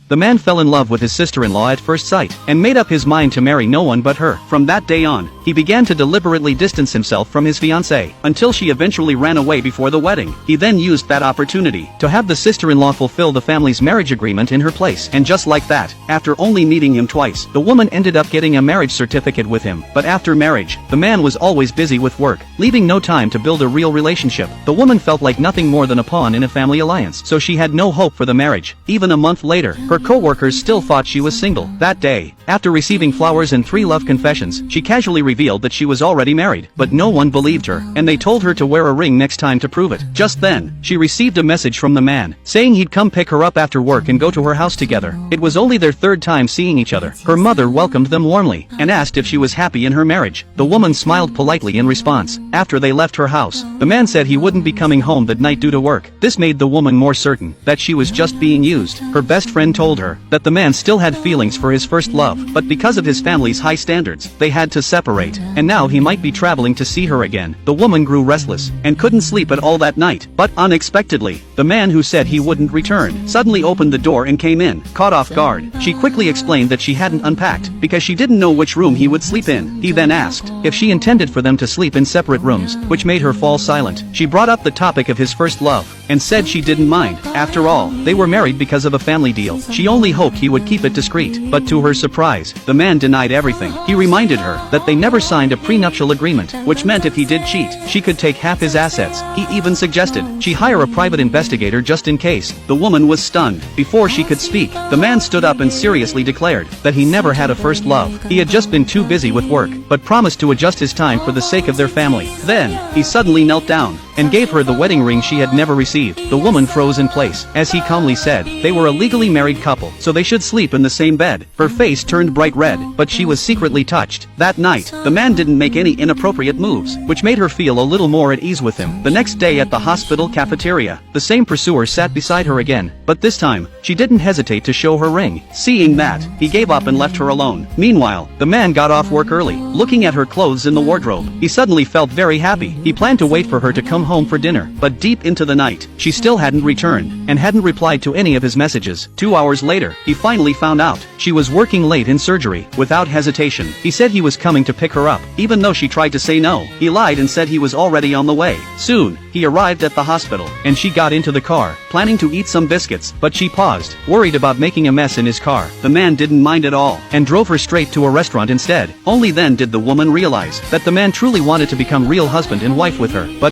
the man fell in love with his sister-in-law at first sight, and made up his mind to marry no one but her. From that day on, he began to deliberately distance himself from his fiancée, until she eventually ran away before the wedding. He then used that opportunity to have the sister-in-law fulfill the family's marriage agreement in her place. And just like that, after only meeting him twice, the woman ended up getting a marriage certificate with him. But after marriage, the man was always busy with work, leaving no time to build a real relationship. The woman felt like nothing more than a pawn in a family alliance, so she had no hope for the marriage. Even a month later, her co-workers still thought she was single. That day, after receiving flowers and 3 love confessions, she casually revealed that she was already married. But no one believed her, and they told her to wear a ring next time to prove it. Just then, she received a message from the man, saying he'd come pick her up after work and go to her house together. It was only their 3rd time seeing each other. Her mother welcomed them warmly, and asked if she was happy in her marriage. The woman smiled politely in response. After they left her house, the man said he wouldn't be coming home that night due to work. This made the woman more certain that she was just being used. Her best friend told her that the man still had feelings for his first love, but because of his family's high standards, they had to separate, and now he might be traveling to see her again. The woman grew restless, and couldn't sleep at all that night. But unexpectedly, the man who said he wouldn't return suddenly opened the door and came in. Caught off guard, she quickly explained that she hadn't unpacked, because she didn't know which room he would sleep in. He then asked if she intended for them to sleep in separate rooms, which made her fall silent. She brought up the topic of his first love, and said she didn't mind. After all, they were married because of a family deal. She only hoped he would keep it discreet. But to her surprise, the man denied everything. He reminded her that they never signed a prenuptial agreement, which meant if he did cheat, she could take half his assets. He even suggested she hire a private investigator just in case. The woman was stunned. Before she could speak, the man stood up and seriously declared that he never had a first love. He had just been too busy with work, but promised to adjust his time for the sake of their family. Then, he suddenly knelt down and gave her the wedding ring she had never received. The woman froze in place, as he calmly said they were a legally married couple, so they should sleep in the same bed. Her face turned bright red, but she was secretly touched. That night, the man didn't make any inappropriate moves, which made her feel a little more at ease with him. The next day at the hospital cafeteria, the same pursuer sat beside her again, but this time, she didn't hesitate to show her ring. Seeing that, he gave up and left her alone. Meanwhile, the man got off work early. Looking at her clothes in the wardrobe, he suddenly felt very happy. He planned to wait for her to come home for dinner, but deep into the night, she still hadn't returned, and hadn't replied to any of his messages. 2 hours later, he finally found out she was working late in surgery. Without hesitation, he said he was coming to pick her up, even though she tried to say no. He lied and said he was already on the way. Soon, he arrived at the hospital, and she got into the car, planning to eat some biscuits, but she paused, worried about making a mess in his car. The man didn't mind at all, and drove her straight to a restaurant instead. Only then did the woman realize that the man truly wanted to become real husband and wife with her. But